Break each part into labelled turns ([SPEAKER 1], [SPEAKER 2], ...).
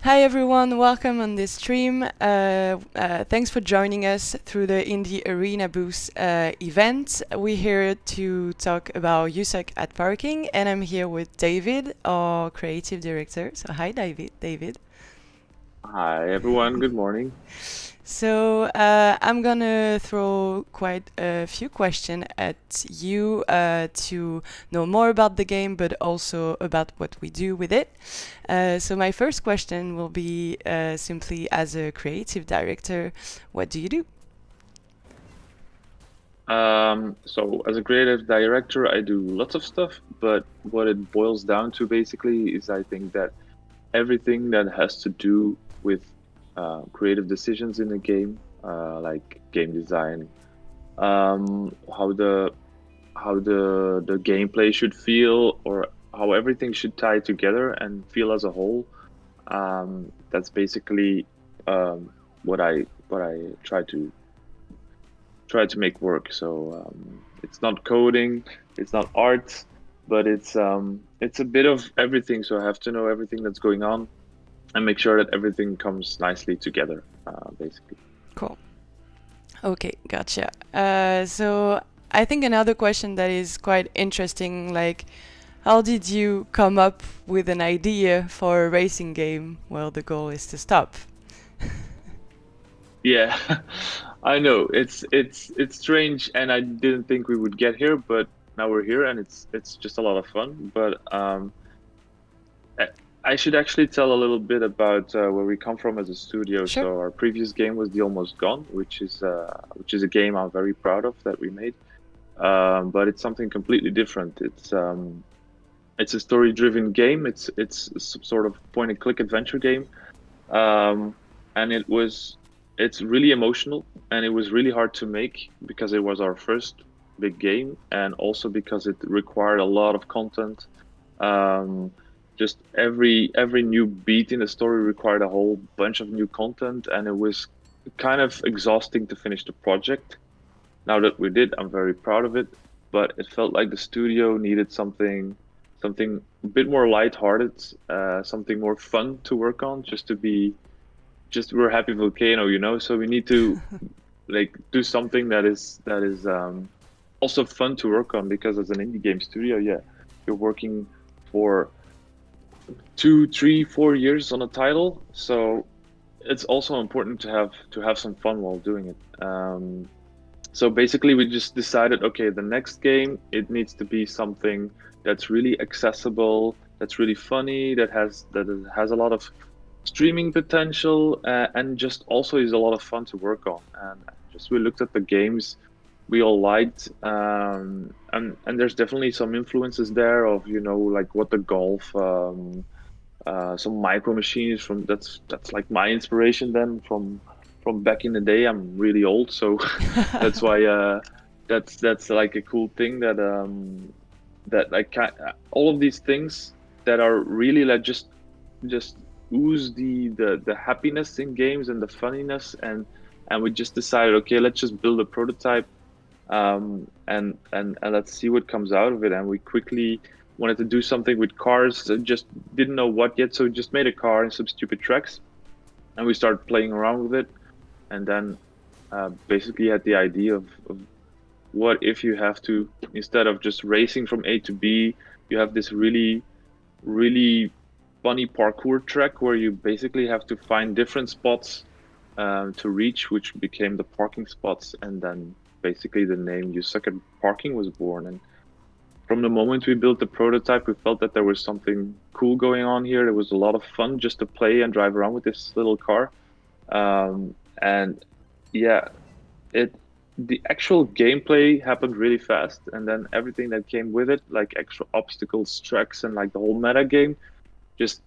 [SPEAKER 1] Hi everyone, welcome on this stream. Thanks for joining us through the Indie Arena booth event. We're here to talk about You Suck at Parking, and I'm here with David, our creative director. So hi, David.
[SPEAKER 2] Hi, everyone. Good morning.
[SPEAKER 1] So I'm gonna throw quite a few questions at you to know more about the game, but also about what we do with it. So my first question will be simply, as a creative director, what do you do?
[SPEAKER 2] So as a creative director, I do lots of stuff, but what it boils down to basically is I think that everything that has to do with creative decisions in a game, like game design, how the gameplay should feel, or how everything should tie together and feel as a whole. That's basically what I try to make work. So it's not coding, it's not art, but it's a bit of everything. So I have to know everything that's going on and make sure that everything comes nicely together, basically.
[SPEAKER 1] Cool. Okay, gotcha. So I think another question that is quite interesting, like, how did you come up with an idea for a racing game? Well, the goal is to stop.
[SPEAKER 2] Yeah, I know it's strange, and I didn't think we would get here, but now we're here, and it's just a lot of fun. But I I should actually tell a little bit about where we come from as a studio.
[SPEAKER 1] Sure.
[SPEAKER 2] So our previous game was The Almost Gone, which is a game I'm very proud of that we made. But it's something completely different. It's a story-driven game. It's some sort of point-and-click adventure game, um, and it's really emotional, and it was really hard to make because it was our first big game, and also because it required a lot of content. Um, just every new beat in the story required a whole bunch of new content, and it was kind of exhausting to finish the project. Now that we did, I'm very proud of it, but it felt like the studio needed something a bit more lighthearted, something more fun to work on, just we're happy volcano, so we need to like do something that is also fun to work on, because as an indie game studio, yeah, you're working for 2, 3, 4 years on a title, so it's also important to have some fun while doing it. So basically, we just decided, okay, the next game, it needs to be something that's really accessible, that's really funny, that has a lot of streaming potential, and just also is a lot of fun to work on. And just we looked at the games we all liked, and there's definitely some influences there of, like what the golf, some micro machines from that's like my inspiration then from back in the day. I'm really old, so that's why that's like a cool thing that like all of these things that are really like just ooze the happiness in games and the funniness, and we just decided, okay, let's just build a prototype, and let's see what comes out of it. And we quickly wanted to do something with cars, just didn't know what yet, so we just made a car and some stupid tracks, and we started playing around with it, and then basically had the idea of what if you have to, instead of just racing from A to B, you have this really funny parkour track where you basically have to find different spots to reach, which became the parking spots, and then basically the name You Suck at Parking was born. And from the moment we built the prototype, we felt that there was something cool going on here. It was a lot of fun just to play and drive around with this little car. And yeah, it the actual gameplay happened really fast, and then everything that came with it, like extra obstacles, tracks, and like the whole meta game, just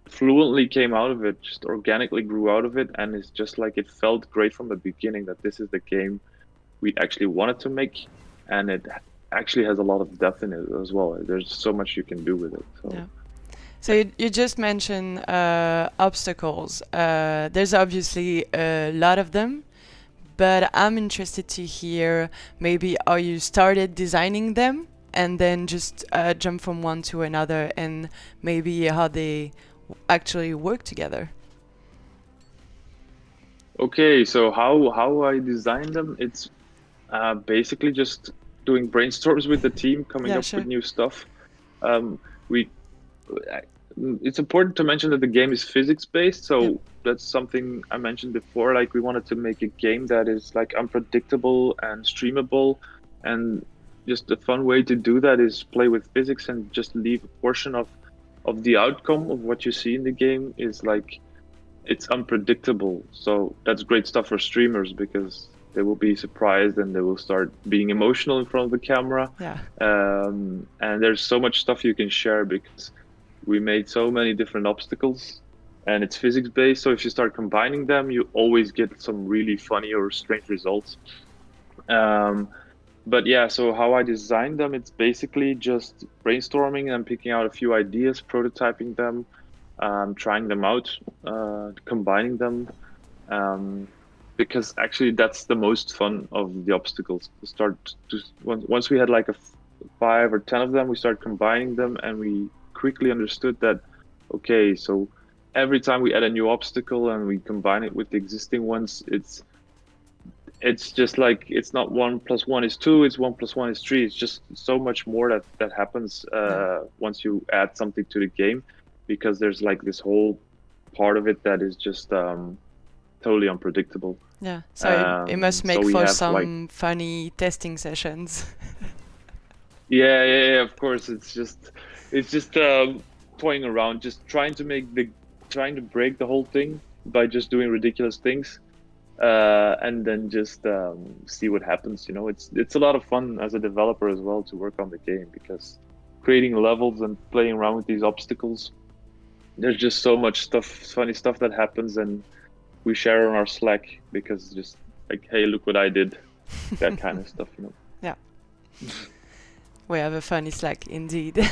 [SPEAKER 2] fluently came out of it, just organically grew out of it, and it's just like it felt great from the beginning that this is the game we actually wanted to make, and it actually has a lot of depth in it as well. There's so much you can do with it. So
[SPEAKER 1] Yeah. So you just mentioned obstacles. There's obviously a lot of them, but I'm interested to hear maybe how you started designing them and then just jump from one to another, and maybe how they actually work together?
[SPEAKER 2] Okay, so how I design them, it's basically just doing brainstorms with the team, coming
[SPEAKER 1] Yeah,
[SPEAKER 2] up with
[SPEAKER 1] sure.
[SPEAKER 2] new stuff. Um, we it's important to mention that the game is physics based,
[SPEAKER 1] Yeah.
[SPEAKER 2] so that's something I mentioned before. Like we wanted to make a game that is like unpredictable and streamable, and just a fun way to do that is play with physics and just leave a portion of the outcome of what you see in the game is like it's unpredictable. So that's great stuff for streamers because they will be surprised and they will start being emotional in front of the camera.
[SPEAKER 1] Yeah.
[SPEAKER 2] And there's so much stuff you can share because we made so many different obstacles and it's physics based. So if you start combining them, you always get some really funny or strange results. Um, but yeah, so how I designed them, it's basically just brainstorming and picking out a few ideas, prototyping them, trying them out, combining them, um, because actually that's the most fun of the obstacles. To start to once we had like a 5 or 10 of them, we started combining them, and we quickly understood that okay, so every time we add a new obstacle and we combine it with the existing ones, it's just like it's not 1 + 1 is 2, it's 1 + 1 is 3. It's just so much more that happens
[SPEAKER 1] Yeah.
[SPEAKER 2] once you add something to the game, because there's like this whole part of it that is just totally unpredictable.
[SPEAKER 1] Yeah. So it must
[SPEAKER 2] So
[SPEAKER 1] make
[SPEAKER 2] we
[SPEAKER 1] for
[SPEAKER 2] have like
[SPEAKER 1] some funny testing sessions.
[SPEAKER 2] yeah, of course it's just toying around, just trying to break the whole thing by just doing ridiculous things, and then just see what happens. It's a lot of fun as a developer as well to work on the game because creating levels and playing around with these obstacles, there's just so much stuff, funny stuff that happens, and we share on our Slack because just like, hey, look what I did, that kind of stuff.
[SPEAKER 1] Yeah. We have a funny Slack indeed. We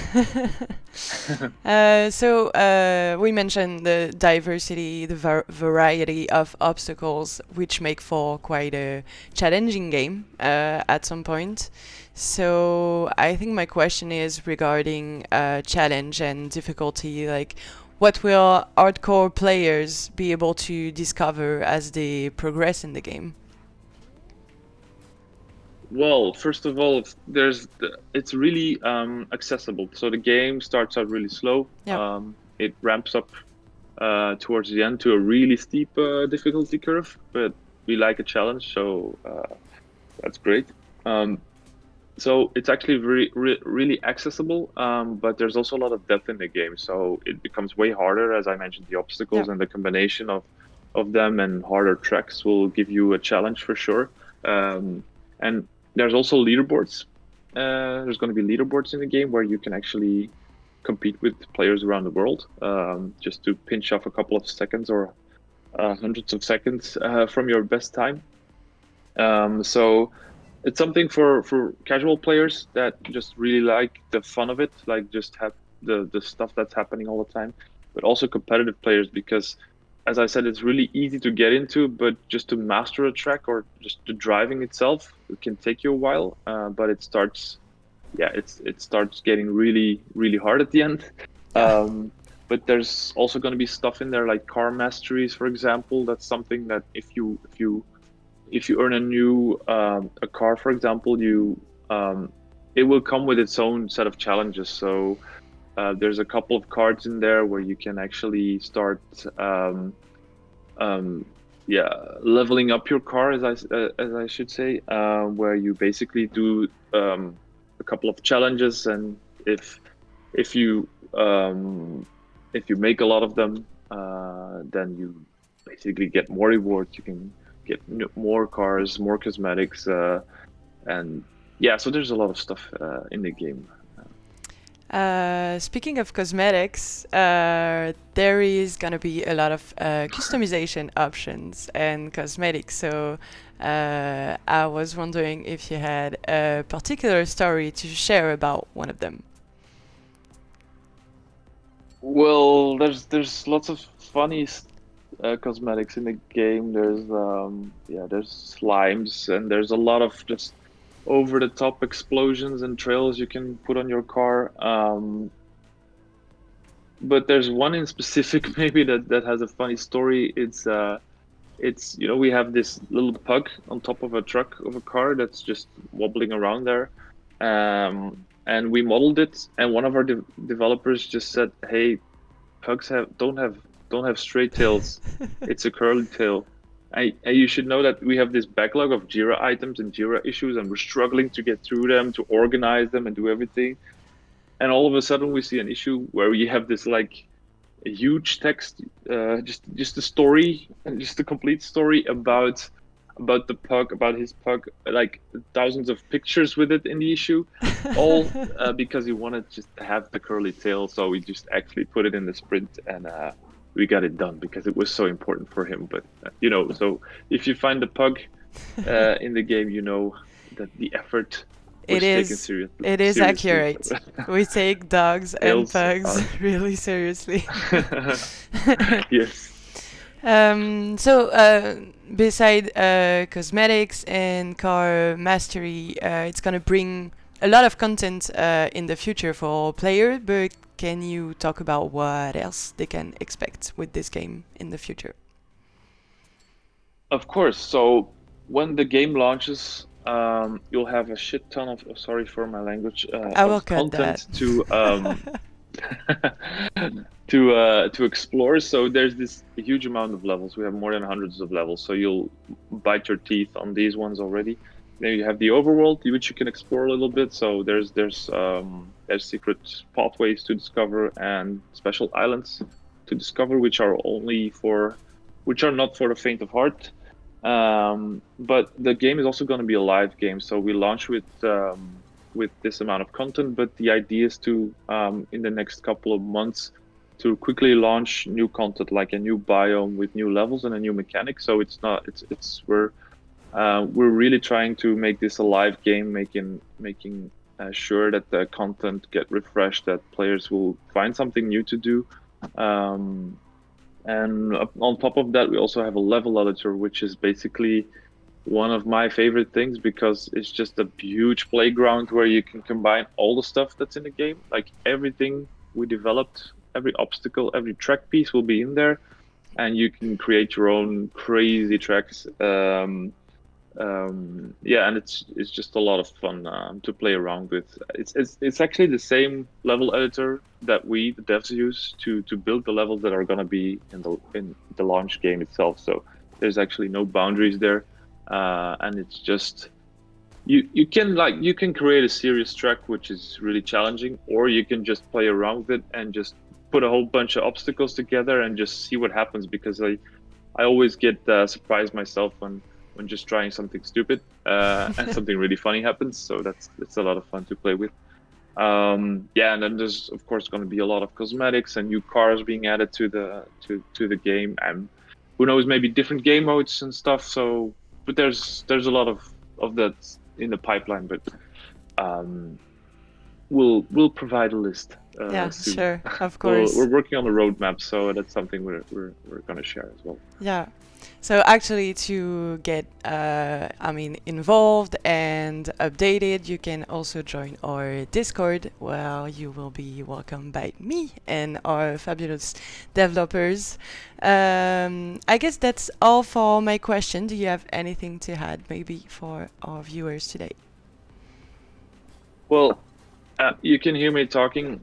[SPEAKER 1] mentioned the diversity, the variety of obstacles, which make for quite a challenging game at some point. So I think my question is regarding challenge and difficulty. Like, what will hardcore players be able to discover as they progress in the game?
[SPEAKER 2] Well, first of all, it's really accessible. So the game starts out really slow.
[SPEAKER 1] Yeah.
[SPEAKER 2] It ramps up towards the end to a really steep difficulty curve, but we like a challenge, so that's great. So it's actually really accessible, but there's also a lot of depth in the game, so it becomes way harder. As I mentioned, the
[SPEAKER 1] Yeah.
[SPEAKER 2] obstacles and the combination of them and harder tracks will give you a challenge for sure. And there's also leaderboards. There's going to be leaderboards in the game where you can actually compete with players around the world, just to pinch off a couple of seconds or hundreds of seconds from your best time. So it's something for casual players that just really like the fun of it, like just have the stuff that's happening all the time, but also competitive players because, as I said, it's really easy to get into, but just to master a track or just the driving itself, it can take you a while. But it starts getting really hard at the end.
[SPEAKER 1] Yeah.
[SPEAKER 2] But there's also going to be stuff in there like car masteries, for example. That's something that if you earn a new a car, for example, it will come with its own set of challenges. So there's a couple of cards in there where you can actually start um, leveling up your car, as I should say, where you basically do a couple of challenges, and if you if you make a lot of them, then you basically get more rewards. You can get more cars, more cosmetics, and yeah. So there's a lot of stuff in the game.
[SPEAKER 1] Speaking of cosmetics, there is gonna be a lot of customization options and cosmetics. So I was wondering if you had a particular story to share about one of them.
[SPEAKER 2] Well, there's lots of funny cosmetics in the game. There's slimes, and there's a lot of just over the top explosions and trails you can put on your car. but there's one in specific maybe that has a funny story. It's we have this little pug on top of a truck of a car that's just wobbling around there, and we modeled it, and one of our developers just said, "Hey, pugs don't have straight tails. It's a curly tail." And you should know that we have this backlog of Jira items and Jira issues, and we're struggling to get through them, to organize them, and do everything. And all of a sudden, we see an issue where we have this like a huge text, just a story, just a complete story about the pug, about his pug, like thousands of pictures with it in the issue, all because he wanted just to have the curly tail. So we just actually put it in the sprint, and we got it done because it was so important for him. But so if you find the pug in the game, you know that the effort
[SPEAKER 1] It
[SPEAKER 2] was taken
[SPEAKER 1] is.
[SPEAKER 2] seriously.
[SPEAKER 1] It is accurate. We take dogs and
[SPEAKER 2] Tails
[SPEAKER 1] pugs
[SPEAKER 2] are
[SPEAKER 1] really seriously.
[SPEAKER 2] yes.
[SPEAKER 1] So, beside cosmetics and car mastery, it's gonna bring a lot of content in the future for players. But can you talk about what else they can expect with this game in the future?
[SPEAKER 2] Of course. So when the game launches, you'll have a shit ton of, sorry for my language,
[SPEAKER 1] I will
[SPEAKER 2] of
[SPEAKER 1] cut that.
[SPEAKER 2] content to to explore. So there's this huge amount of levels. We have more than hundreds of levels. So you'll bite your teeth on these ones already. Then you have the overworld, which you can explore a little bit. So there's secret pathways to discover and special islands to discover, which are not for the faint of heart. But the game is also going to be a live game, so we launch with this amount of content. But the idea is to in the next couple of months to quickly launch new content, like a new biome with new levels and a new mechanic. So it's not it's we're really trying to make this a live game, making sure that the content get refreshed, that players will find something new to do. Um, and on top of that, we also have a level editor, which is basically one of my favorite things because it's just a huge playground where you can combine all the stuff that's in the game. Like everything we developed, every obstacle, every track piece will be in there, and you can create your own crazy tracks. Yeah, and it's just a lot of fun to play around with. It's actually the same level editor that the devs use to build the levels that are gonna be in the launch game itself. So there's actually no boundaries there, and it's just you can create a serious track which is really challenging, or you can just play around with it and just put a whole bunch of obstacles together and just see what happens. Because I always get surprised myself when just trying something stupid and something really funny happens. So that's a lot of fun to play with. Yeah, and then there's of course going to be a lot of cosmetics and new cars being added to the game, and who knows, maybe different game modes and stuff. So, but there's a lot of that in the pipeline. But um, we'll provide a list
[SPEAKER 1] Yeah,
[SPEAKER 2] soon.
[SPEAKER 1] sure, of
[SPEAKER 2] We're
[SPEAKER 1] course.
[SPEAKER 2] working on the roadmap, so that's something we're going to share as well.
[SPEAKER 1] Yeah. So actually, to get, I mean, involved and updated, you can also join our Discord, where you will be welcomed by me and our fabulous developers. I guess that's all for my question. Do you have anything to add, maybe, for our viewers today?
[SPEAKER 2] Well, you can hear me talking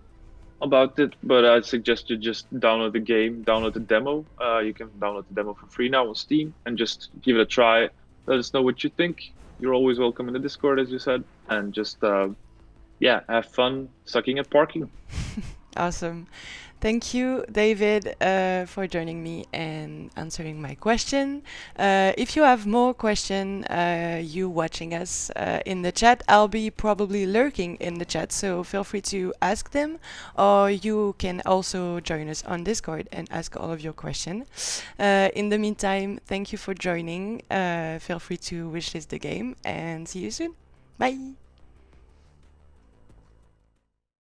[SPEAKER 2] about it, but I suggest you just download the game, download the demo. You can download the demo for free now on Steam and just give it a try. Let us know what you think. You're always welcome in the Discord, as you said, and just yeah, have fun sucking at parking.
[SPEAKER 1] Awesome. Thank you, David, for joining me and answering my question. If you have more question, you watching us in the chat, I'll be probably lurking in the chat, so feel free to ask them, or you can also join us on Discord and ask all of your questions. In the meantime, thank you for joining. Feel free to wishlist the game, and see you soon. Bye.